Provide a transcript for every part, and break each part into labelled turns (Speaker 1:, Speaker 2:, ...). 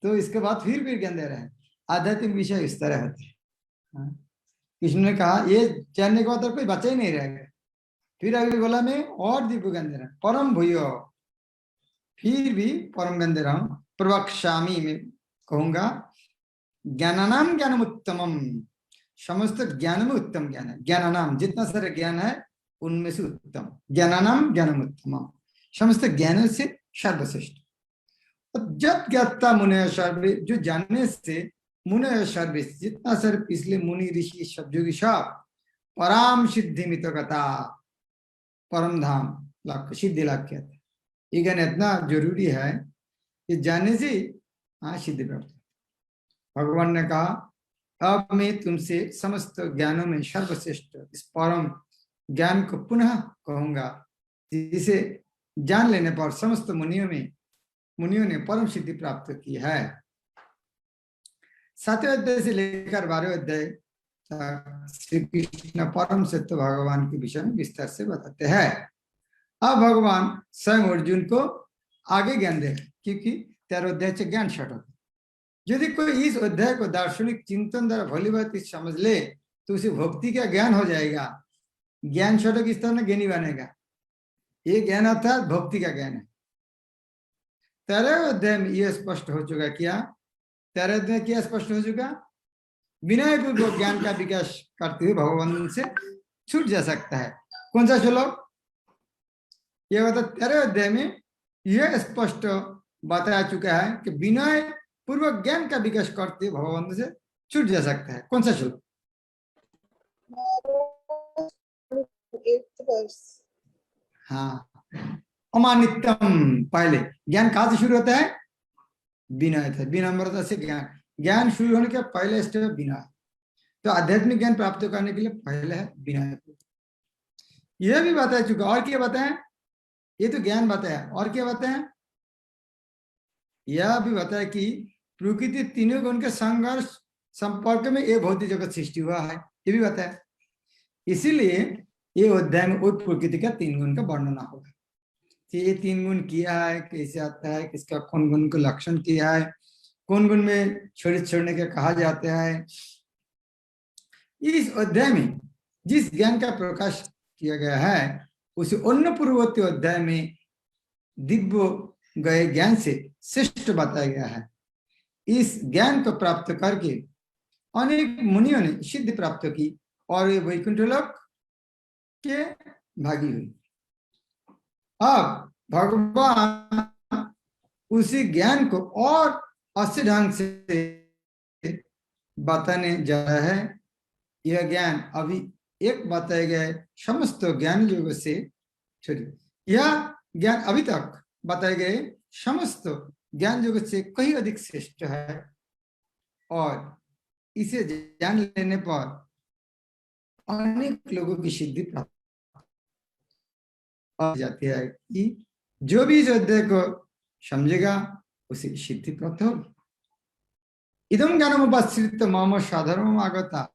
Speaker 1: तो इसके बाद फिर ज्ञान दे रहे हैं। आध्यात्मिक विषय इस तरह होते हैं। कृष्ण ने कहा ये जानने के बाद तो कोई बच्चा ही नहीं रहेगा। फिर अभी बोला मैं और दिव्य ज्ञान दे रहा हूं, परम भूयो, फिर भी परम ज्ञान दे रहा हूं। प्रवक्ष्यामि, मैं कहूंगा, ज्ञानानाम ज्ञानम उत्तमम, समस्त ज्ञान में उत्तम ज्ञान है। ज्ञानानाम, जितना सारा ज्ञान है उनमें से उत्तम, ज्ञानानाम ज्ञानम उत्तमम, समस्त ज्ञान से सर्वश्रेष्ठ। जब ज्ञाता मुनय सर्वे, जो जानने से मुनय सर्वे, जितना सर इसलिए मुनि ऋषि सब जो सब पराम सिद्धि मितगता, परम धाम लाभ सिद्धि लाभ कहते हैं। ये ज्ञान इतना जरूरी है कि जानने से सिद्धि प्राप्त। भगवान ने कहा अब मैं तुमसे समस्त ज्ञानों में सर्वश्रेष्ठ इस परम ज्ञान को पुनः कहूंगा, जिसे जान लेने पर समस्त मुनियों ने परम सिद्धि प्राप्त की है। 7वें अध्याय से लेकर 12वें अध्याय श्री कृष्ण परम सत्य भगवान के विषय में विस्तार से बताते हैं। अब भगवान स्वयं अर्जुन को आगे ज्ञान दे, क्योंकि 13वें अध्याय से ज्ञान शट होता है। यदि कोई इस अध्याय को दार्शनिक चिंतन द्वारा भली बात समझ ले तो उसे भक्ति का ज्ञान हो जाएगा। ज्ञान शटक इस तरह ज्ञानी बनेगा। ये ज्ञान अर्थात भक्ति का ज्ञान है। 13वें अध्याय में यह स्पष्ट हो चुका। क्या 13वें अध्याय क्या स्पष्ट हो चुका? विनय पूर्वक ज्ञान का विकास करते हुए भगवान से छूट जा सकता है। कौन सा श्लोक? यह बता 13वें अध्याय में यह स्पष्ट बताया चुका है कि विनय पूर्वक ज्ञान का विकास करते हुए भगवान से छूट जा सकता है। कौन सा श्लोक? हाँ, अमानित्यम। पहले ज्ञान कहां से शुरू होता है? विनय था, विनम्रता से ज्ञान। ज्ञान शुरू होने के पहले स्टेप विनय। तो आध्यात्मिक ज्ञान प्राप्त करने के लिए पहले है विनय। यह भी बताया चुका। और क्या बताया? ये तो ज्ञान बताया, और क्या बताया? यह भी बताया कि प्रकृति तीनों गुण के संघर्ष संपर्क में ये भौतिक जगत सृष्टि हुआ है, ये भी बताया। इसीलिए ये अध्याय में उस प्रकृति का 3 गुण का वर्णन होगा कि ये 3 गुण किया है, कैसे आता है, किसका कौन गुण को लक्षण किया है, कौन गुण में छोड़ने का कहा जाता है। इस अध्याय में जिस ज्ञान का प्रकाश किया गया है उसे अन्य पूर्ववर्ती अध्याय में दिव्य गए ज्ञान से श्रेष्ठ बताया गया है। इस ज्ञान को प्राप्त करके अनेक मुनियों ने सिद्धि प्राप्त की और वे वैकुंठ लोक के भागी हुई। अब भगवान उसी ज्ञान को और अच्छे ढंग से बताने जा रहा है। यह ज्ञान अभी एक बताए गए समस्त ज्ञान योग से छोड़िए, यह ज्ञान अभी तक बताए गए समस्त ज्ञान योग से कहीं अधिक श्रेष्ठ है और इसे जान लेने पर अनेक लोगों की सिद्धि प्राप्त हो जाती है कि जो भी इस अध्याय को समझेगा उसे सिद्धि प्राप्त होगी। इदम ज्ञानम उपश्रित मम साधर्मम आगता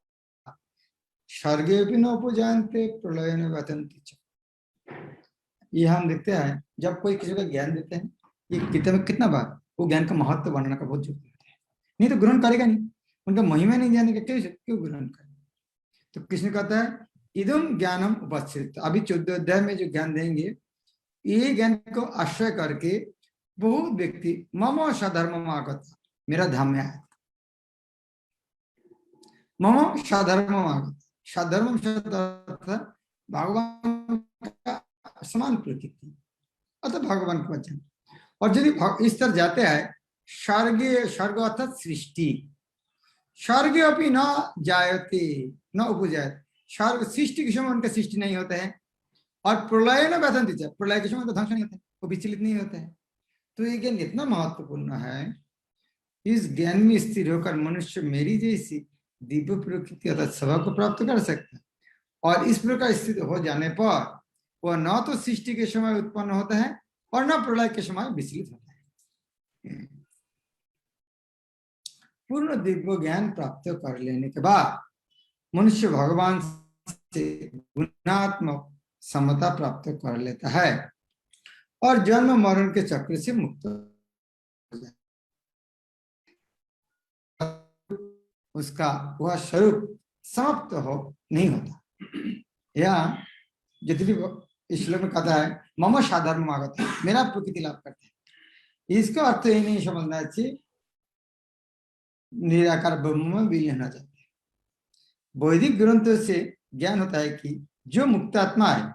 Speaker 1: स्वर्गे भी न उपजानते प्रलय न वतन्ति च। ये हम देखते हैं जब कोई किसी को ज्ञान देते हैं, ये किताब में कितना बार वो ज्ञान का महत्व वर्णन का बहुत जरूरी है। नहीं तो ग्रहण करेगा नहीं, उनका महिमा नहीं जानेगा, क्यों ग्रहण करेगा? तो कृष्ण कहता है इदम ज्ञानम उपश्रित। अभी 14 अध्याय में जो ज्ञान देंगे, ये ज्ञान को आश्रय करके बहुत व्यक्ति मम साधर्मम आगत, मेरा धाम में आया। मम साधर्मम आगत, साधर्मम भगवान का समान प्रकृति अर्थात भगवान का वचन। और यदि इस तरह जाते हैं स्वर्ग अर्थात सृष्टि, स्वर्ग अपनी न जायते न उपजायते, स्वर्ग सृष्टि के समय उनका सृष्टि नहीं होता है और प्रलय न वतन्ति, प्रलय के समय उनका ध्वंस नहीं होता है, वो विचलित नहीं होता है। तो ये ज्ञान इतना महत्वपूर्ण है। इस ज्ञान में स्थिर होकर मनुष्य मेरी जैसी दिव्य प्रकृति अर्थात सभा को प्राप्त कर सकता है और इस प्रकार स्थित हो जाने पर वह न तो सृष्टि के समय उत्पन्न होता है और न प्रलय के समय विचलित होता है। पूर्ण दिव्य ज्ञान प्राप्त कर लेने के बाद मनुष्य भगवान से गुणात्मक समता प्राप्त कर लेता है और जन्म मरण के चक्र से मुक्त हो जाता है। उसका वह स्वरूप समाप्त हो नहीं होता। यह जितनी इस श्लोक में कहता है मम साधर्म आगत है, मेरा प्रकृति लाभ करते हैं, इसका अर्थ ही नहीं समझना चाहिए निराकार ब्रह्म में विलीन होना चाहते हैं। वैदिक ग्रंथों से ज्ञान होता है कि जो मुक्तात्मा है,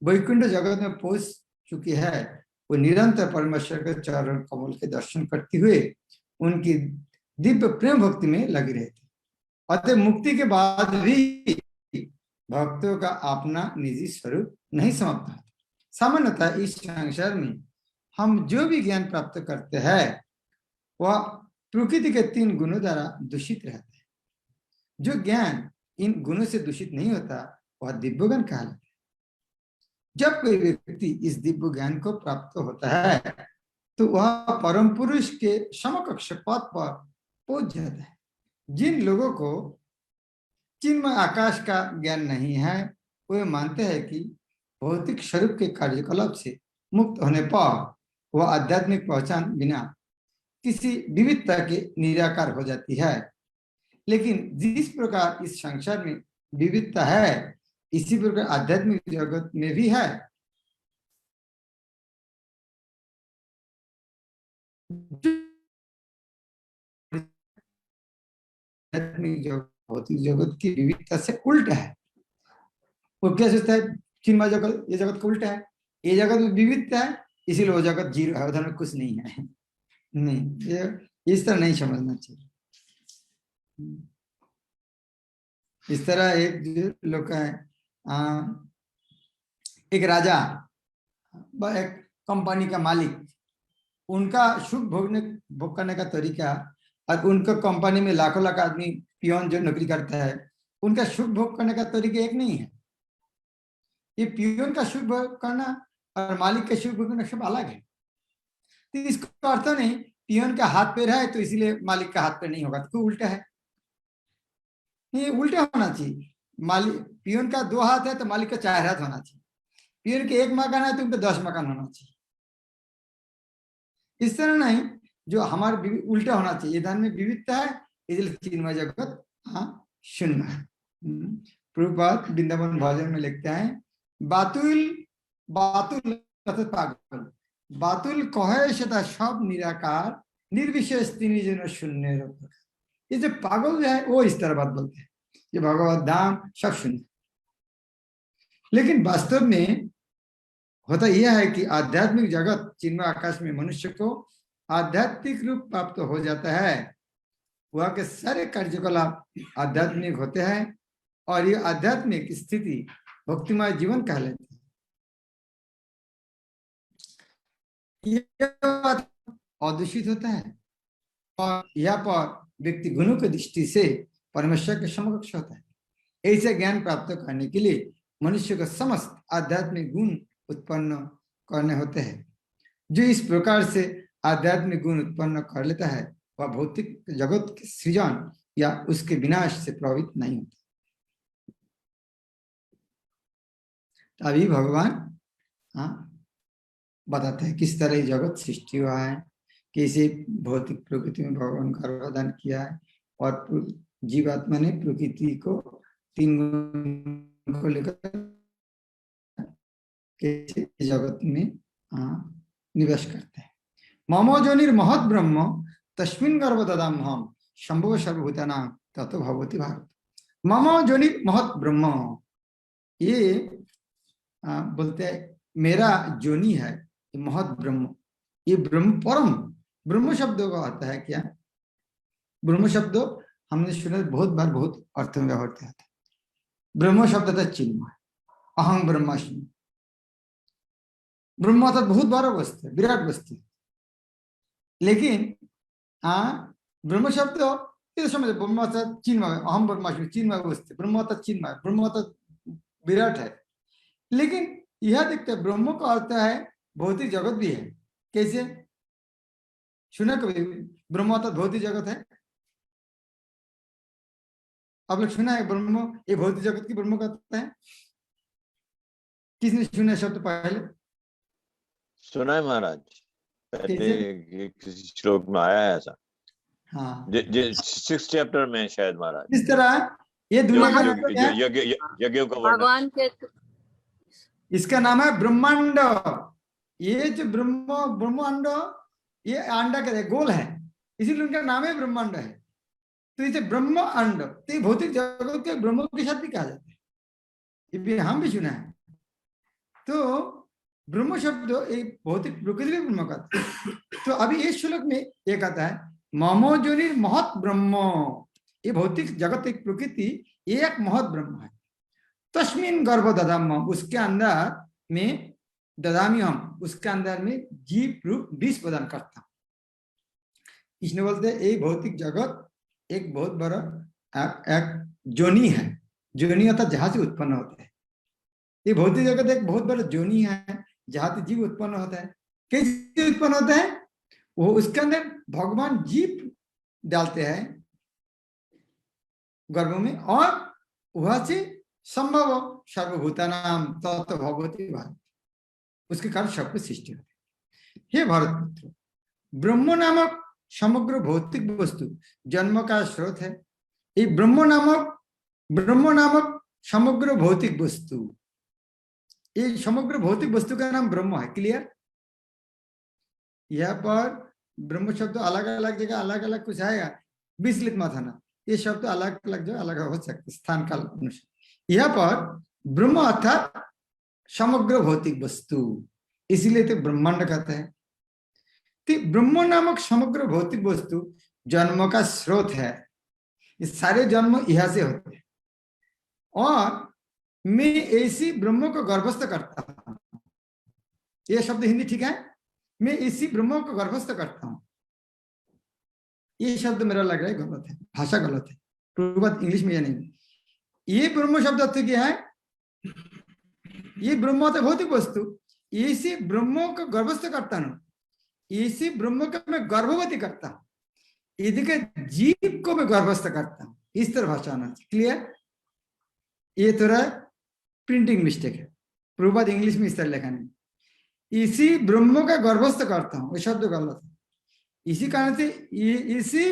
Speaker 1: वैकुंठ जगत में पहुंच चुकी है, वो निरंतर परमेश्वर के चरण कमल के दर्शन करते हुए उनकी दिव्य प्रेम भक्ति में लगी रहती। अतः मुक्ति के बाद भी भक्तों का अपना निजी स्वरूप नहीं समाप्त होता। सामान्यतः इस संसार में हम जो भी ज्ञान प्राप्त करते हैं वह प्रकृति के 3 गुणों द्वारा दूषित रहता है। जो ज्ञान इन गुणों से दूषित नहीं होता वह दिव्य ज्ञान कहलाता है। जब कोई व्यक्ति इस दिव्य ज्ञान को प्राप्त होता है तो वह परम पुरुष के समकक्ष पद पर पहुंच जाता है। जिन लोगों को चिन्मय आकाश का ज्ञान नहीं है वे मानते हैं कि भौतिक स्वरूप के कार्यकलाप से मुक्त होने पर वह आध्यात्मिक पहचान बिना किसी विविधता के निराकार हो जाती है। लेकिन जिस प्रकार इस संसार में विविधता है इसी प्रकार आध्यात्मिक जगत में भी है। भौतिक जगत की विविधता से उल्टा है। वो क्या सोचता है चिन्मय जगत, ये जगत का उल्टा है, ये जगत में विविधता है इसीलिए वो जगत जीरो है, उधर में कुछ नहीं है। नहीं, ये इस तरह नहीं समझना चाहिए। इस तरह एक लोग है, एक राजा, एक कंपनी का मालिक, उनका सुख भोग करने का तरीका और उनका कंपनी में लाखों लाख आदमी पियोन जो नौकरी करता है उनका सुख भोग करने का तरीका एक नहीं है। ये पियोन का सुख भोग करना और मालिक का सुख भोग करना सब अलग है। तो इसका अर्थ नहीं पियोन का हाथ पैर है तो इसलिए मालिक का हाथ पैर नहीं होगा, तो उल्टा है। ये उल्टा होना चाहिए। मालिक पियोन का 2 हाथ है तो मालिक का 4 हाथ होना चाहिए। पियोन के 1 मकान है तो उनका 10 मकान होना चाहिए। इस तरह नहीं, जो हमारे उल्टा होना चाहिए। धन में विविधता है इसलिए चिन्मय जगत शून्य है। प्रभुपाद वृंदावन भजन में लिखते हैं बातुल बातुल पागल बातुल कहे सदा सब निराकार निर्विशेष तीन जन शून्य। ये जो पागल जो है वो इस तरह बात बोलते हैं ये भगवत धाम सब शून्य। लेकिन वास्तव में होता यह है कि आध्यात्मिक जगत चिन्मय आकाश में मनुष्य को आध्यात्मिक रूप प्राप्त हो जाता है। वह के सारे कार्यकलाप आध्यात्मिक होते हैं और ये आध्यात्मिक स्थिति भक्तिमय जीवन कहलाती है। यह अदूषित होता है और यह पर व्यक्ति गुणों की दृष्टि से परमेश्वर के समकक्ष होता है। ऐसे ज्ञान प्राप्त करने के लिए मनुष्य को समस्त आध्यात्मिक गुण उत्पन्न करने होते हैं। जो इस प्रकार से आध्यात्मिक गुण उत्पन्न कर लेता है वह भौतिक जगत के सृजन या उसके विनाश से प्रभावित नहीं होता। अभी भगवान बताते हैं किस तरह जगत सृष्टि हुआ है, कैसे भौतिक प्रकृति में भगवान का गर्भाधान किया है और जीवात्मा ने प्रकृति को 3 गुण को लेकर कैसे जगत में निवेश करते हैं। ममो जोनिर्महत् ब्रह्म तस्मिन् गर्भ ददाम हम शंभो सर्वभूतानां ततो भगवती भारत। ममो जोनिर्महत् ब्रह्म, ये बोलते हैं मेरा जोनी है महत् ब्रह्म। ये ब्रह्म परम ब्रह्म शब्द का आता है क्या? ब्रह्म शब्द हमने सुना बहुत बार, बहुत अर्थ में व्यवहार किया था। ब्रह्म शब्द था चिन्मय, अहं ब्रह्मास्मि। ब्रह्म अर्थात बहुत बड़ा वस्तु है, विराट वस्तु। लेकिन ब्रह्म शब्द ये समझ, ब्रह्म अर्थात चिन्मय, अहम ब्रह्मास्मि चिन्मय वस्तु, ब्रह्म अर्थात चिन्मय, ब्रह्म अर्थात विराट है। लेकिन यह देखते हैं ब्रह्म का अर्थ है भौतिक जगत भी है। कैसे सुना कभी ब्रह्म अर्थात भौतिक जगत है? आप लोग सुना है ब्रह्म ये भौतिक जगत की ब्रह्म कहता है? किसने सुना शब्द पहले?
Speaker 2: सुना है महाराज, पहले किसी श्लोक में आया है ऐसा।
Speaker 1: हाँ,
Speaker 2: 6 चैप्टर में शायद महाराज।
Speaker 1: इस तरह ये दुनिया का नाम है,
Speaker 2: यज्ञों का वर्णन,
Speaker 3: भगवान के,
Speaker 1: इसका नाम है ब्रह्मांड। ये जो ब्रह्मांड, ये अंडा का गोल है, इसीलिए उनका नाम है ब्रह्मांड है। तो इसे ब्रह्म अंड, तो भौतिक जगत के ब्रह्म के साथ भी कहा जाता है, ये भी हम भी सुना है। तो ब्रह्म शब्द एक भौतिक प्रकृति ब्रह्म का। तो अभी इस श्लोक में एक आता है ममोजोनि महत ब्रह्म, ये भौतिक जगत एक प्रकृति एक महत ब्रह्म है। तस्मिन गर्भ ददाम, उसके अंदर में ददामी हम, उसके अंदर में जीव रूप विष प्रदान करता हूं। इसने बोलते हैं ये भौतिक जगत एक बहुत बड़ा एक जोनी है। जोनी अर्थात जहां से उत्पन्न होता है। ये भौतिक जगत एक बहुत बड़ा जोनी है जहां से जीव उत्पन्न होता है। कैसे उत्पन्न होता है? वो उसके अंदर भगवान जीव डालते हैं गर्भ में, और वह से संभव सर्वभूतानाम तत् भगवती भारत, उसके कारण सबको सृष्टि होती है। हे भारत पुत्र, ब्रह्म नामक समग्र भौतिक वस्तु जन्म का स्रोत है। ये ब्रह्म नामक समग्र भौतिक वस्तु, ये समग्र भौतिक वस्तु का नाम ब्रह्म है। क्लियर? यहाँ पर ब्रह्म शब्द अलग अलग जगह अलग अलग कुछ आएगा, विचलित मत होना। ये शब्द अलग अलग जगह अलग हो सकते, स्थान काल अनुसार। यहाँ पर ब्रह्म अर्थात समग्र भौतिक वस्तु, इसीलिए तो ब्रह्मांड कहते हैं। तो ब्रह्म नामक समग्र भौतिक वस्तु जन्म का स्रोत है। ये सारे जन्म यहां से होते हैं, और मैं ऐसी ब्रह्म को गर्भस्थ करता हूं। ये शब्द हिंदी ठीक है, मैं इसी ब्रह्म को गर्भस्थ करता हूं। ये शब्द मेरा लग रहा है गलत है, भाषा गलत है, प्रभुपाद इंग्लिश में ये नहीं। ये ब्रह्म शब्द अर्थ क्या है? ये ब्रह्म होता है भौतिक वस्तु, इसी ब्रह्म को गर्भस्थ करता हूं, इसी ब्रह्म को मैं गर्भवती करता हूं, इसके जीव को मैं गर्भस्थ करता हूं। इस तरह भाषा आना चाहिए। क्लियर? ये थोड़ा प्रिंटिंग मिस्टेक है, प्रभुपाद इंग्लिश में इस तरह लिखा नहीं। इसी ब्रह्म का गर्भस्थ करता हूं, ये शब्द गलत है। इसी कारण से इसी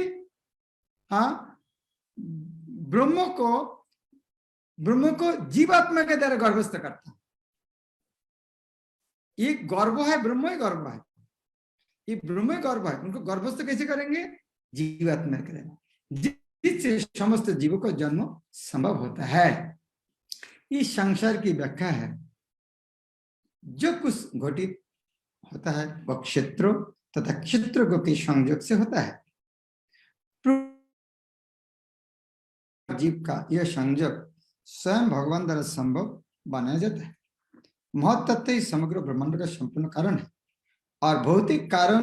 Speaker 1: ब्रह्म को जीवात्मा के द्वारा गर्भस्थ करता हूं। ये गर्भ है, ब्रह्म ही गर्भ है, ये ब्रह्म ही गर्भ है। उनको गर्भस्थ कैसे करेंगे? जीवात्मा के द्वारा, जिससे समस्त जीवों का जन्म संभव होता है। इस संसार की व्याख्या है जो कुछ घटित होता है वह क्षेत्रों तथा क्षेत्रों के संयोग से होता है। जीव का यह संयोग स्वयं भगवान द्वारा संभव बनाया जाता है। महत्तत्व ही समग्र ब्रह्मांड का संपूर्ण कारण है, और भौतिक कारण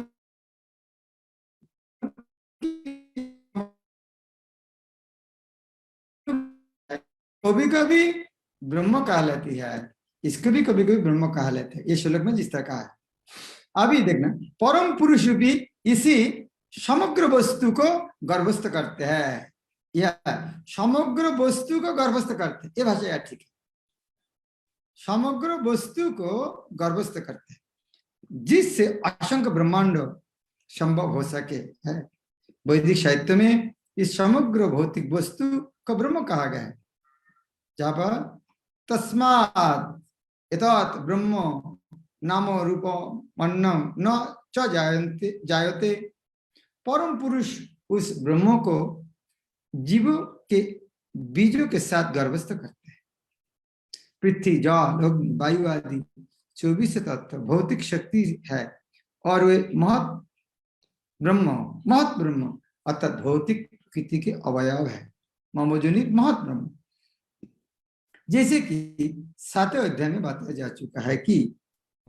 Speaker 1: कभी कभी ब्रह्म कहा लेती है, इसको भी कभी कभी ब्रह्म कहा लेते हैं। ये श्लोक में जिस तरह कहा है। अभी देखना, परम पुरुष भी इसी समग्र वस्तु को गर्भस्थ करते हैं, या समग्र वस्तु को गर्भस्थ करते हैं। ये भाषा यार ठीक है, समग्र वस्तु को गर्भस्थ करते हैं, जिससे असंख्य ब्रह्मांड संभव हो सके है। वैदिक साहित्य में इस समग्र भौतिक वस्तु को ब्रह्म कहा गया है। जहां पर तस्मात् एतत् ब्रह्म नामो रूपो अन्नम न च जायते, परम पुरुष उस ब्रह्म को जीवों के बीजों के साथ गर्भस्थ करते हैं। पृथ्वी, जल, अग्नि, वायु आदि 24 तत्व भौतिक शक्ति है, और वे महत ब्रह्म अर्थात भौतिक प्रकृति के अवयव है। ममोजोनि महत ब्रह्म, जैसे कि 7वें अध्याय में बताया जा चुका है कि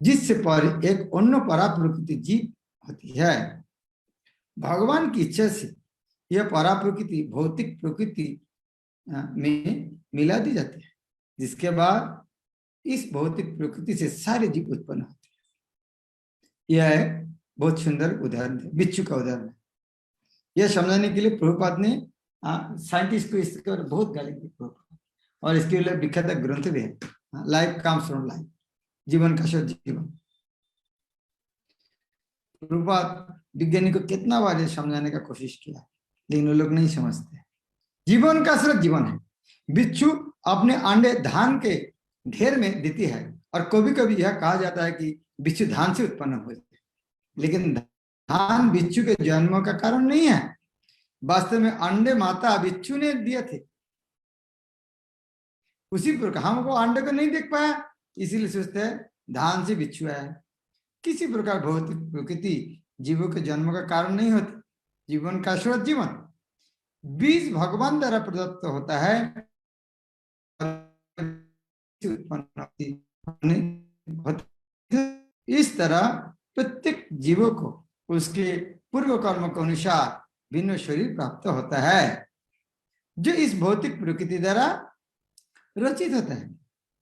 Speaker 1: जिससे पर एक अन्य परा प्रकृति जीव होती है। भगवान की इच्छा से यह परा प्रकृति भौतिक प्रकृति में मिला दी जाती है, जिसके बाद इस भौतिक प्रकृति से सारे जीव उत्पन्न होते हैं। यह एक बहुत सुंदर उदाहरण है, बिच्छू का उदाहरण है। यह समझाने के लिए प्रभुपाद ने साइंटिस्ट को इसके बहुत गाली दी, और इसके लिए विख्यात ग्रंथ भी है, लाइफ कम्स फ्रॉम लाइफ, जीवन का शुद्ध जीवन। प्रभुपाद विज्ञानी को कितना बार समझाने का कोशिश किया, लेकिन वो लोग नहीं समझते। जीवन का स्रोत जीवन है। बिच्छू अपने अंडे धान के ढेर में देती है, और कभी कभी यह कहा जाता है कि बिच्छू धान से उत्पन्न हुए थे, लेकिन धान बिच्छू के जन्म का कारण नहीं है। वास्तव में अंडे माता बिच्छू ने दिए थे। उसी प्रकार हमको अंडे को नहीं देख पाया, इसीलिए सोचते हैं धान से बिच्छू आया है। किसी प्रकार भौतिक प्रकृति जीवों के जन्म का कारण नहीं होती। जीवन का स्रोत जीवन, बीज भगवान द्वारा प्रदत्त होता है, इस तरह प्रत्येक जीवों को उसके पूर्व कर्म के अनुसार भिन्न शरीर प्राप्त होता है, जो इस भौतिक प्रकृति द्वारा रचित होता है,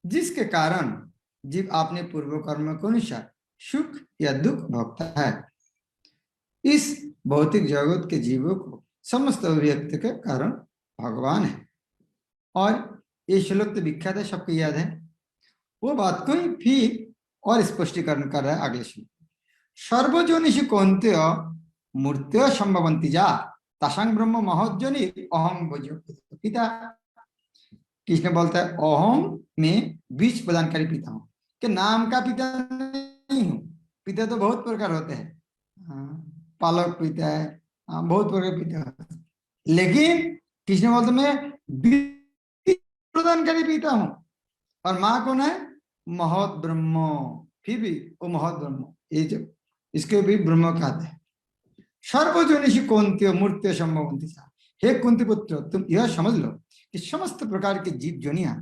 Speaker 1: जिसके कारण जीव अपने पूर्व कर्म के अनुसार सुख या दुख भोगता है। इस भौतिक जगत के जीवों को समस्त अभिव्यक्ति के कारण भगवान है। और ये श्लोक तो विख्यात है, सबको याद है। वो बात को ही फिर और स्पष्टीकरण कर रहा है अगले श्लोक। सर्वजनिषु कौन्तेय मूर्त्य संभवन्ति जा तसंग ब्रह्म महज्जनि अहम पिता। कृष्ण बोलता है अहम में बीज प्रदानकारी पिता हूं, कि नाम का पिता नहीं हूं। पिता तो बहुत प्रकार होते हैं, पालक पिता है, बहुत प्रकार पिता है, लेकिन कृष्ण बोलते मैं बीज प्रदानकारी पिता हूं। और माँ कौन है? महत ब्रह्म। फिर भी वो महत ब्रह्म, ये जो इसके भी ब्रह्म कहते हैं। सर्वजनिषु कौन्तेय मूर्त्य संभवन्ति जा। हे कुंती पुत्र, तुम यह समझ लो कि समस्त प्रकार के जीव जोनियां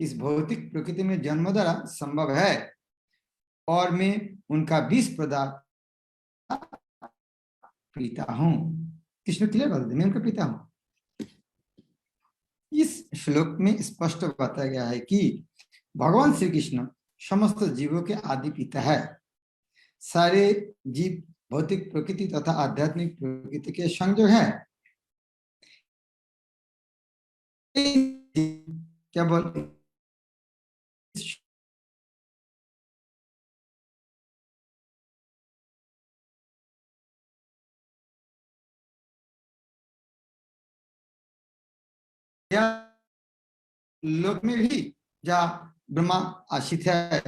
Speaker 1: इस भौतिक प्रकृति में जन्म द्वारा संभव है, और मैं उनका बीज प्रदाता पिता हूं। कृष्ण क्लियर बता दे, मैं उनका पिता हूं। इस श्लोक में स्पष्ट बताया गया है कि भगवान श्री कृष्ण समस्त जीवों के आदि पिता है। सारे जीव भौतिक प्रकृति तथा आध्यात्मिक प्रकृति के संयोग है। क्या बोलते लोक में भी जहाँ ब्रह्मा आश्रित है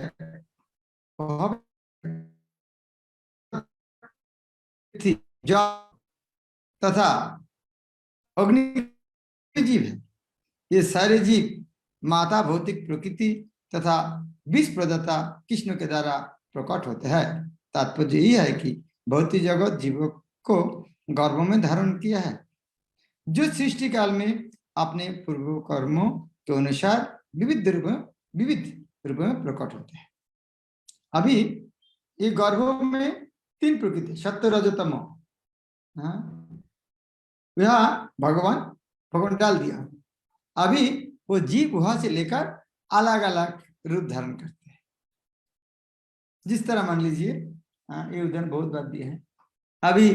Speaker 1: तथा अग्नि जीव है। ये सारे जीव माता भौतिक प्रकृति तथा विष प्रदाता कृष्ण के द्वारा प्रकट होते हैं। तात्पर्य यह है कि भौतिक जगत जीवों को गर्भ में धारण किया है, जो सृष्टि काल में अपने पूर्व कर्मों के अनुसार विविध रूप में प्रकट होते हैं। अभी ये गर्भ में तीन प्रकृति सत्य रज तमो, यह भगवान डाल दिया। अभी वो जीव वहां से लेकर अलग अलग रूप धारण करते हैं। जिस तरह मान लीजिए, ये उदाहरण बहुत बार दिया है। अभी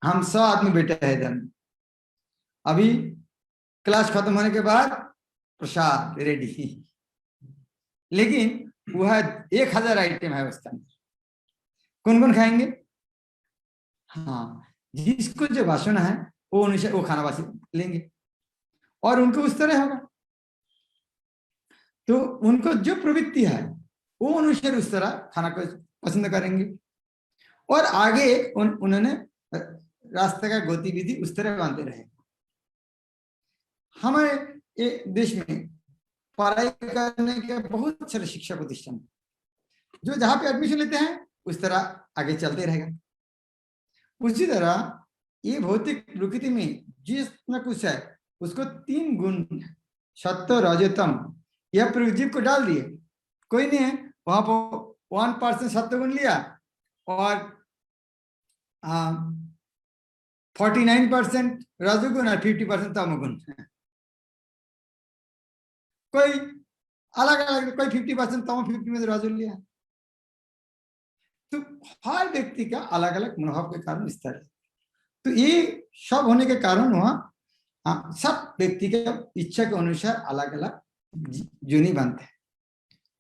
Speaker 1: हम 100 आदमी बैठे हैं इधर, अभी क्लास खत्म होने के बाद प्रसाद रेडी, लेकिन वह 1000 आइटम है उसका, कौन कौन खाएंगे? हाँ, जिसको जो वासना है वो अनुसार वो खाना वासी लेंगे, और उनको उस तरह होगा। तो उनको जो प्रवृत्ति है वो अनुसार उस तरह खाना को पसंद करेंगे, और आगे उन्होंने रास्ते का गतिविधि उस तरह बांधते रहे। हमारे देश में पढ़ाई करने के बहुत सारे शिक्षा प्रतिष्ठान, जो जहां पे एडमिशन लेते हैं उस तरह आगे चलते रहेगा। उसी तरह ये भौतिक प्रकृति में जितना कुछ है उसको 3 गुण सत्व रजतम यह जीव को डाल दिए। कोई नहीं है वहां पर 1% सत्व गुण लिया और 49% रजोगुण और 50% तमोगुण। कोई अलग अलग, कोई 50% तमो 50% रजो लिया। तो हर व्यक्ति का अलग अलग मनोभाव के कारण इस तरह। तो ये सब होने के कारण वहां सब व्यक्ति के इच्छा के अनुसार अलग अलग जोनी बनते हैं।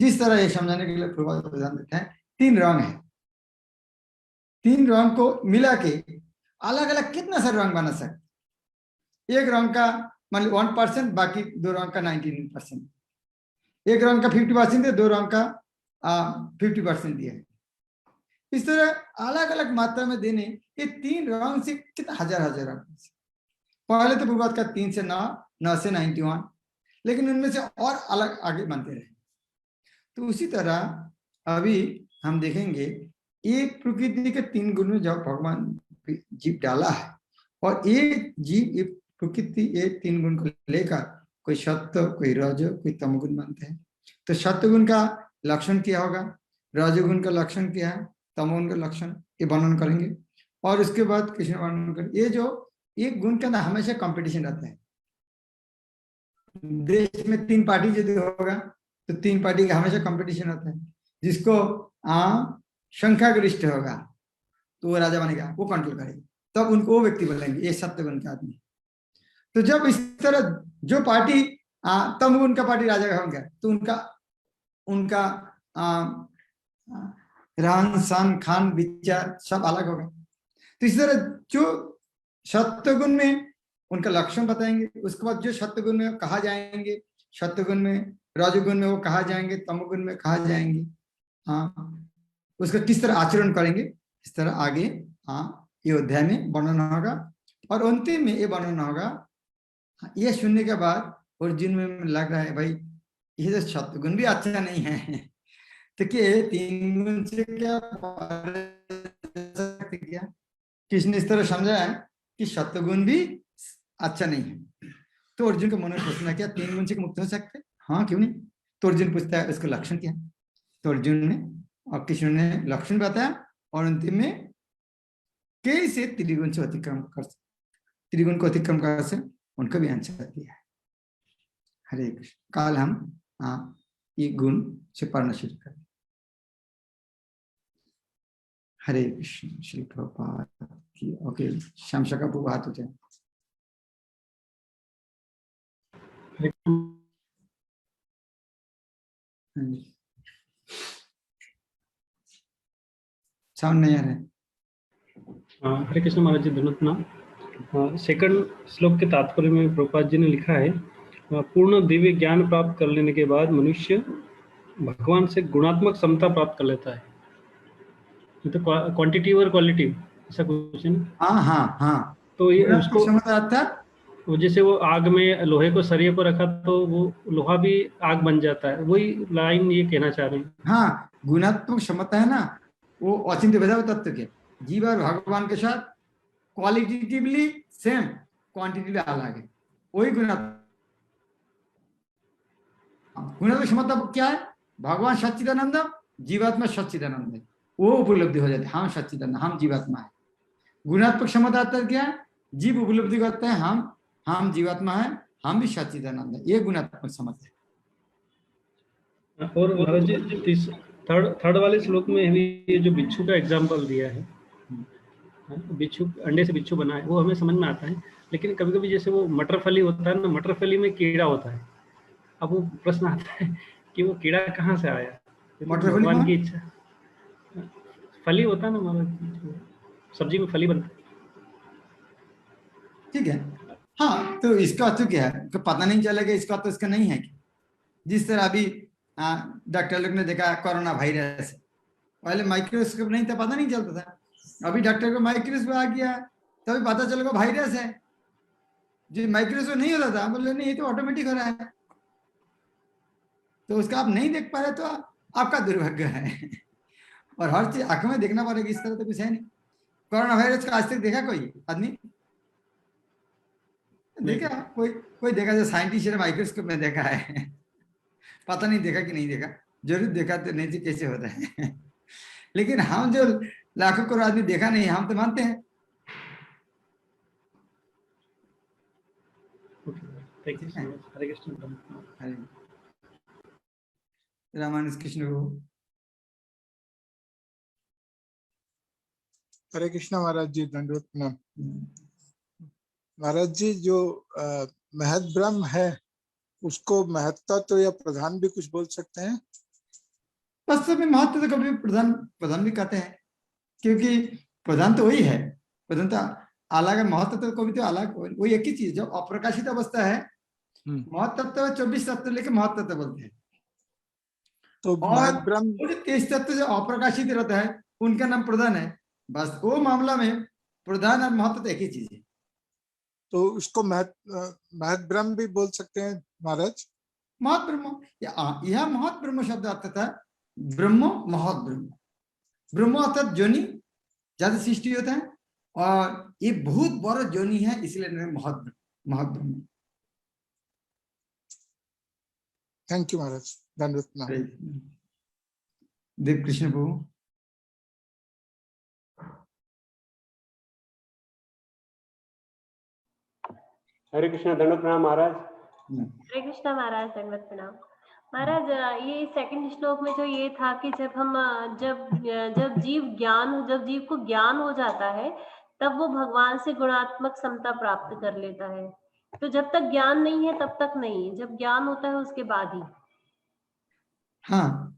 Speaker 1: जिस तरह ये समझाने के लिए प्रदान देते हैं, 3 रंग है, 3 रंग को मिला के अलग अलग कितना सारे रंग बना सकते। एक रंग का मान लो 1%, बाकी दो रंग का 99%, एक रंग का 50% दिया, दो रंग का 50% दिया। इस तरह अलग अलग मात्रा में देने, ये 3 रंग से कितना हजार हजार रंग। पहले तो प्रभात का 3 से 9, 9 से 91, लेकिन उनमें से और अलग आगे बनते रहे। तो उसी तरह अभी हम देखेंगे एक प्रकृति के 3 गुण में जब भगवान जीव डाला है, और एक जीव एक प्रकृति एक 3 गुण को लेकर कोई सत्व, कोई रज, कोई तमगुण बनते हैं। तो सत्वगुण का लक्षण क्या होगा, रजोगुण का लक्षण क्या है, तमोगुण का लक्षण, ये वर्णन करेंगे। और उसके बाद कृष्ण वर्णन करेंगे। ये जो एक गुण के अंदर हमेशा कंपटीशन रहता है। देश में 3 पार्टी यदि होगा तो 3 पार्टी का हमेशा कंपटीशन होता है। जिसको संख्या गरिष्ठ होगा तो वो राजा बनेगा, वो कंट्रोल करेगा, तब उनको वो व्यक्ति बोलेंगे ये सत्यगुण का आदमी। तो जब इस तरह जो पार्टी तमगुण का पार्टी राजा होंगे तो उनका रहन सहन खान विचार सब अलग होगा। तो इस तरह जो सत्वगुण में उनका लक्षण बताएंगे, उसके बाद जो सत्वगुण में कहा जाएंगे, सत्वगुण में रजोगुण में वो कहा जाएंगे, तमोगुण में कहा जाएंगे, उसका किस तरह आचरण करेंगे, इस तरह आगे ये अध्याय में वर्णन होगा। और अंतिम में ये वर्णन होगा, ये सुनने के बाद और जिनमें लग रहा है भाई ये तो सत्वगुण भी अच्छा नहीं है, तो क्या 3 गुण से क्या किसने इस तरह समझा है कि सत्वगुण भी अच्छा नहीं है। तो अर्जुन के मन में पूछना क्या 3 गुण से मुक्त हो सकते, हाँ क्यों नहीं। तो अर्जुन पूछता है उसका लक्षण क्या है। तो अर्जुन ने और कृष्ण ने लक्षण बताया, और अंतिम में कैसे त्रिगुण से अतिक्रम कर, त्रिगुण को अतिक्रम कर से उनका भी आंसर दिया है। हरे कृष्ण। काल हम ये गुण से पढ़ना शुरू करें। हरे कृष्ण। श्री प्रभुपाद की। ओके, श्याम का प्रभु हाथ उठे। साउंड नहीं आ रहा है।
Speaker 3: हरे कृष्ण महाराज जी, धन्यवाद। सेकंड श्लोक के तात्पर्य में प्रभुपाद जी ने लिखा है, पूर्ण दिव्य ज्ञान प्राप्त कर लेने के बाद मनुष्य भगवान से गुणात्मक समता प्राप्त कर लेता है। तो क्वांटिटी और क्वालिटी ऐसा कुछ है ना।
Speaker 1: हाँ।
Speaker 3: तो ये उसको
Speaker 1: समझ था,
Speaker 3: वो जैसे वो आग में लोहे को सरिये पर रखा तो वो लोहा भी आग बन जाता है, वही लाइन ये कहना चाह रहे हैं।
Speaker 1: हाँ, गुणात्मक क्षमता है ना, वो अचिंत्य भेदा तत्व के जीव और भगवान के साथ क्वालिटेटिवली सेम, क्वांटिटी अलग है, वही गुणात्मक क्षमता क्या है। भगवान सच्चिदानंद, जीवात्मा सच्चिदानंद है, वो उपलब्धि हो जाती है, हम सच्चिदानंद, हम जीवात्मा है। गुणात्मक क्षमता क्या है, जीव उपलब्धि करते हैं हम जीवात्मा है, हम भी सच्चिदानंद है, ये गुणात्मक क्षमता है।
Speaker 3: और महाराज जी थर्ड वाले श्लोक में ये जो बिच्छू का एग्जाम्पल दिया है, बिच्छू अंडे से बिच्छू बना है, वो हमें समझ में आता है। लेकिन कभी कभी जैसे वो मटर फली होता है ना, मटर फली में कीड़ा होता है। अब वो प्रश्न आता है कि वो कीड़ा कहाँ से आया।
Speaker 1: मटर
Speaker 3: भगवान की इच्छा, फली होता है ना महाराज, सब्जी में फली बनता है।
Speaker 1: ठीक है, हाँ। तो इसका अर्थ क्या है, तो पता नहीं चलेगा, इसका तो इसका नहीं है। जिस तरह अभी डॉक्टर लोग ने देखा कोरोना वायरस, पहले माइक्रोस्कोप नहीं था, पता नहीं चलता था। अभी डॉक्टर को माइक्रोस्कोप आ गया तभी पता चलेगा वायरस है। जो माइक्रोस्कोप नहीं होता था, बोले नहीं ये तो ऑटोमेटिक हो रहा है, तो उसका आप नहीं देख पा रहे तो आपका दुर्भाग्य है। और हर चीज आंख में देखना पड़ेगा, इस तरह तो कुछ है नहीं। कोरोना वायरस का आज तक देखा कोई आदमी देखा, कोई देखा जो साइंटिस्ट ने माइक्रोस्कोप में देखा है। पता नहीं देखा कि नहीं देखा, जरूर देखा तो नहीं तो कैसे होता है। लेकिन हम जो लाखों करोड़ आदमी देखा नहीं, हम तो मानते हैं।
Speaker 3: हरे कृष्ण।
Speaker 1: रामानुज कृष्ण को।
Speaker 4: हरे कृष्णा महाराज जी, दंडवत प्रणाम। महाराज जी, जो महत ब्रह्म है उसको महत्ता तो या प्रधान भी कुछ बोल सकते हैं?
Speaker 1: वास्तव में महत्व तो कभी प्रधान भी कहते हैं, क्योंकि प्रधान तो वही है। प्रधानता अलग महतत्व को भी तो अलग, वो एक ही चीज। जो अप्रकाशित अवस्था है महतत्व 24 तत्व लेके महतत्व बोलते हैं,
Speaker 4: तो
Speaker 1: और
Speaker 4: महत ब्रह्म
Speaker 1: 23 तत्व जो अप्रकाशित रहता है उनका नाम प्रधान है। बस वो मामला में प्रधान और महतत्व एक ही चीज है।
Speaker 4: तो उसको महत ब्रह्म भी बोल सकते हैं महाराज।
Speaker 1: महत ब्रह्म, यह महत ब्रह्म शब्द अर्थ था ब्रह्म महत ब्रह्म। ब्रह्म अर्थात जोनि, ज्यादा सृष्टि होता है, और ये बहुत बड़ा जोनि है, इसलिए महत ब्रह्म।
Speaker 4: थैंक यू महाराज, धन्यवाद प्रणाम।
Speaker 1: देव कृष्ण प्रभु।
Speaker 5: हरे कृष्णा, दंडवत प्रणाम महाराज।
Speaker 6: हरे कृष्णा महाराज, दंडवत प्रणाम महाराज। ये सेकंड श्लोक में जो ये था कि जब जीव को ज्ञान हो जाता है तब वो भगवान से गुणात्मक समता प्राप्त कर लेता है। तो जब तक ज्ञान नहीं है तब तक नहीं, जब ज्ञान होता है उसके बाद ही।
Speaker 1: हाँ,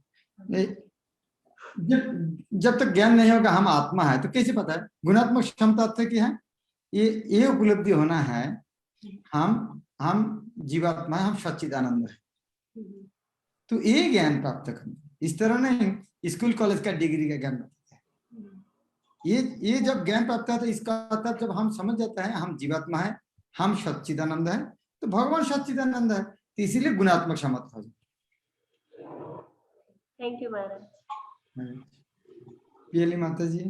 Speaker 1: जब तक ज्ञान नहीं होगा हम आत्मा है तो कैसे पता है? गुणात्मक क्षमता अर्थ की है ये उपलब्धि होना है, हम जीवात्मा है, हम सच्चिदानंद है। तो ये ज्ञान प्राप्त करना, इस तरह नहीं स्कूल कॉलेज का डिग्री का ज्ञान प्राप्त है। ये जब ज्ञान प्राप्त है तो इसका मतलब जब हम समझ जाते हैं हम जीवात्मा है, हम सच्चिदानंद है, तो भगवान सच्चिदानंद है, तो इसीलिए गुणात्मक क्षमता हो जाए।
Speaker 6: थैंक यू महाराज।
Speaker 1: पियली माता जी।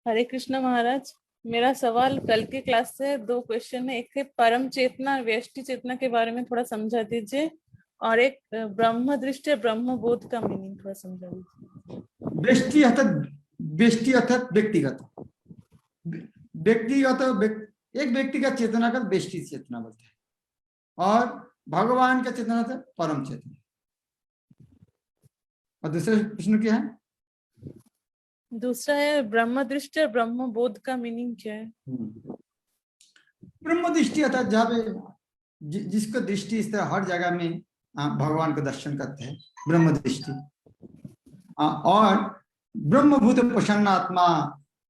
Speaker 7: हरे कृष्ण महाराज, मेरा सवाल कल के क्लास से 2 क्वेश्चन है। एक है परम चेतना व्यष्टि चेतना के बारे में थोड़ा समझा दीजिए, और एक ब्रह्म दृष्टि ब्रह्म बोध का मीनिंग थोड़ा समझा दीजिए।
Speaker 1: व्यष्टि अर्थात व्यक्तिगत, एक व्यक्ति का चेतना का व्यष्टि चेतना बोलते हैं, और भगवान का चेतना था परम चेतना। और दूसरा प्रश्न क्या है?
Speaker 7: दूसरा है ब्रह्म दृष्टि और ब्रह्म बोध का मीनिंग क्या है?
Speaker 1: ब्रह्म दृष्टि अर्थात जहाँ पे जिसको दृष्टि इस तरह हर जगह में भगवान को दर्शन करते हैं, ब्रह्म दृष्टि। और ब्रह्मभूत प्रसन्न आत्मा,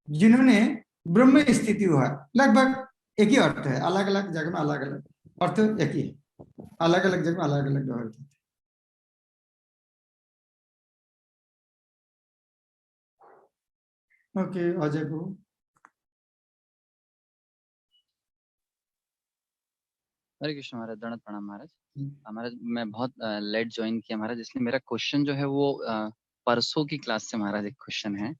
Speaker 1: जिन्होंने ब्रह्म स्थिति हुआ, लगभग एक ही अर्थ है, अलग अलग जगह में अलग अलग अर्थ एक ही है, अलग अलग जगह में अलग अलग अर्थ है। ओके, अजय को।
Speaker 8: हरे कृष्ण महाराज, दंडवत प्रणाम महाराज। महाराज मैं बहुत लेट ज्वाइन किया महाराज, इसलिए मेरा क्वेश्चन जो है वो परसों की क्लास से महाराज एक क्वेश्चन है।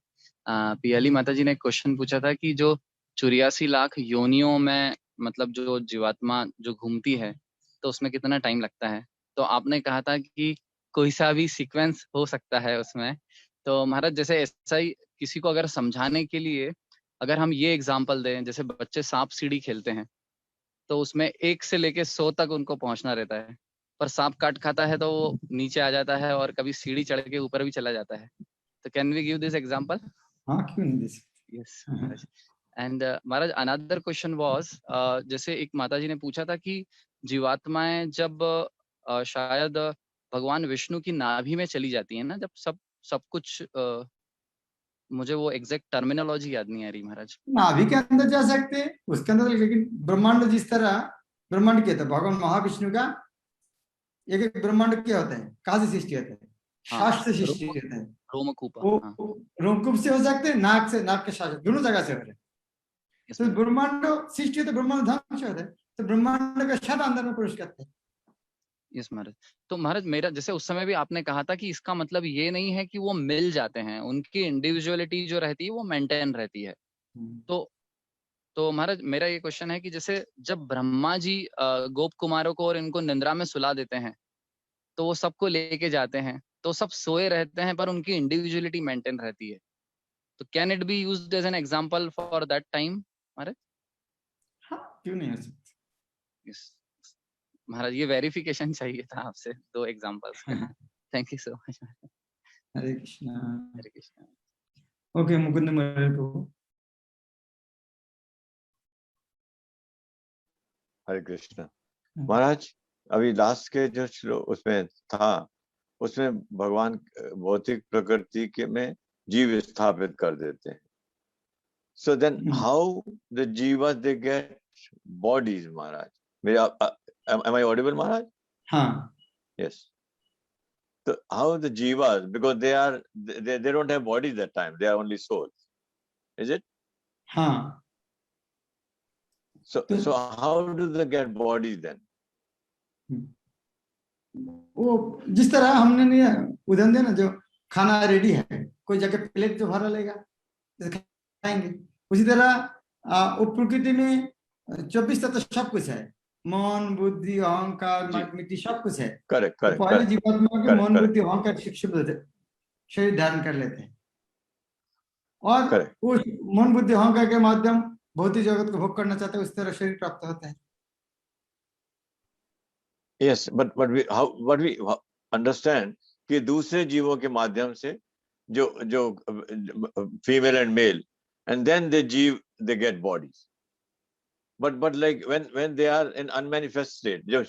Speaker 8: पियाली माता जी ने एक क्वेश्चन पूछा था कि जो 84 लाख योनियों में मतलब जो जीवात्मा जो घूमती है तो उसमें कितना टाइम लगता है। तो आपने कहा था कि कोई सा भी सीक्वेंस हो सकता है उसमें। तो महाराज जैसे ऐसा ही किसी को अगर समझाने के लिए अगर हम ये एग्जाम्पल दें, जैसे बच्चे सांप सीढ़ी खेलते हैं तो उसमें 1 से लेके 100 तक उनको पहुंचना रहता है, पर सांप काट खाता है तो वो नीचे आ जाता है और कभी सीढ़ी चढ़ के ऊपर भी चला जाता है। तो can we give this example?
Speaker 1: हाँ, क्यों नहीं दे सकते?
Speaker 8: यस महाराज। एंड महाराज अनदर क्वेश्चन वाज, जैसे एक माता जी ने पूछा था कि जीवात्माएं जब शायद भगवान विष्णु की नाभि में चली जाती है ना, जब सब कुछ मुझे वो एग्जैक्ट टर्मिनोलॉजी याद नहीं आ रही महाराज।
Speaker 1: नाभि के अंदर जा सकते हैं उसके अंदर, लेकिन ब्रह्मांड जिस तरह ब्रह्मांड क्या था, भगवान महाविष्णु का एक एक ब्रह्मांड क्या होता है, कहाँ से सृष्टि होता है? शास्त्र से सृष्टि होता है।
Speaker 8: रोमकूपा,
Speaker 1: वो रोमकूप से हो सकते हैं, नाक से, नाक के शास्त्र, दोनों जगह से हो रहे हैं। तो ब्रह्मांड सृष्टि होता है, ब्रह्मांड धाम से होता है, तो ब्रह्मांड का छत अंदर में प्रवेश करते हैं।
Speaker 8: यस महाराज। तो महाराज मेरा जैसे उस समय भी आपने कहा था कि इसका मतलब ये नहीं है कि वो मिल जाते हैं, उनकी इंडिविजुअलिटी जो रहती है वो मेंटेन रहती है। तो महाराज मेरा ये क्वेश्चन है कि जैसे जब ब्रह्मा जी गोप कुमारों को और इनको निंद्रा में सुला देते हैं तो वो सबको लेके जाते हैं, तो सब सोए रहते हैं पर उनकी इंडिविजुअलिटी मेंटेन रहती है। तो can it be used as an example for that time Maharaj?
Speaker 1: हाँ, क्यों नहीं हो सकता?
Speaker 8: यस महाराज, ये वेरिफिकेशन चाहिए था आपसे 2 एग्जांपल्स का। Thank you so much.
Speaker 1: Hare Krishna.
Speaker 8: Hare Krishna.
Speaker 1: Okay, Mukund Murli Prabhu.
Speaker 2: Hare Krishna Maharaj. अभी लास्ट के जो श्लोक उसमें था, उसमें भगवान भौतिक प्रकृति के में जीव स्थापित कर देते हैं. So then how the jivas they get bodies, Maharaj? Am I audible, Maharaj?
Speaker 1: हाँ.
Speaker 2: Yes. So how the jivas, because they don't have bodies that time, they are only souls. Is it?
Speaker 1: हाँ.
Speaker 2: So how do they get bodies then?
Speaker 1: वो जिस तरह हमने नहीं उदाहरण दिया ना, जो खाना रेडी है, कोई जाके प्लेट तो भरा लेगा, खाएंगे. उसी तरह वो प्रकृति में 24 तत्व सब कुछ है, मन बुद्धि अहंकार मिट्टी सब कुछ है.
Speaker 2: करेक्ट.
Speaker 1: तो पहले जीवात्मा के मन बुद्धि अहंकार शरीर धारण कर लेते हैं और उस मन बुद्धि अहंकार के माध्यम भौतिक जगत को भोग करना चाहते हैं, उस तरह शरीर प्राप्त होता है.
Speaker 2: Yes, but we understand कि दूसरे जीवों के माध्यम से जो female and male, and then they get bodies. But like when they are in unmanifest state, जो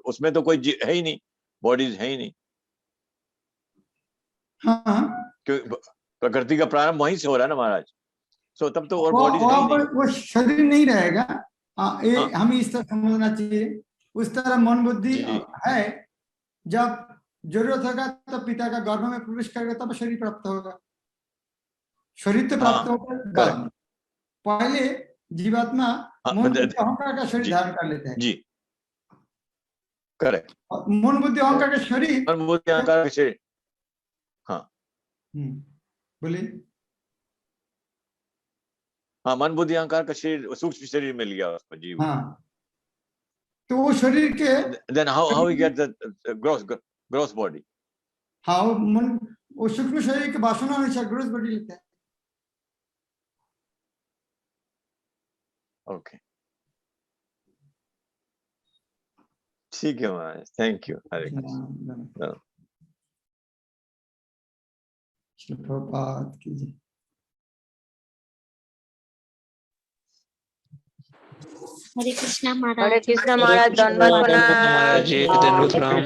Speaker 2: उसमें तो कोई है ही नहीं, bodies है ही नहीं.
Speaker 1: हाँ.
Speaker 2: क्योंकि प्रकृति का प्रारंभ वहीं से हो रहा है ना महाराज. So तब तो और bodies है ही नहीं.
Speaker 1: वो शरीर नहीं रहेगा. ये हमें इस तरह समझना चाहिए. उस तरह मन बुद्धि है, जब जरूरत होगा तब पिता का गर्भ में प्रवेश करेगा, तब शरीर प्राप्त होगा. शरीर तो प्राप्त होगा, पहले जीवात्मा मन बुद्धि अहंकार का शरीर धारण कर लेते हैं.
Speaker 2: जी करेक्ट.
Speaker 1: मन बुद्धि अहंकार का शरीर,
Speaker 2: मन बुद्धि अहंकार का शरीर. हाँ
Speaker 1: बोलिए.
Speaker 2: हाँ, मन बुद्धि अहंकार का शरीर सूक्ष्म शरीर में लिया उसको जीव.
Speaker 1: हाँ. तो वो शरीर के
Speaker 2: then how we get the gross body?
Speaker 1: हाँ, वो सूक्ष्म शरीर के वासना अनुसार ग्रोस बॉडी लेते हैं.
Speaker 2: Okay. ठीक है महाराज, थैंक यू. हरे कृष्ण.
Speaker 1: प्रभात कीजिए.
Speaker 9: हरे कृष्णा महाराज.
Speaker 10: हरे कृष्णा महाराज, दंडवत प्रणाम.
Speaker 11: महाराज जी, दंडवत प्रणाम.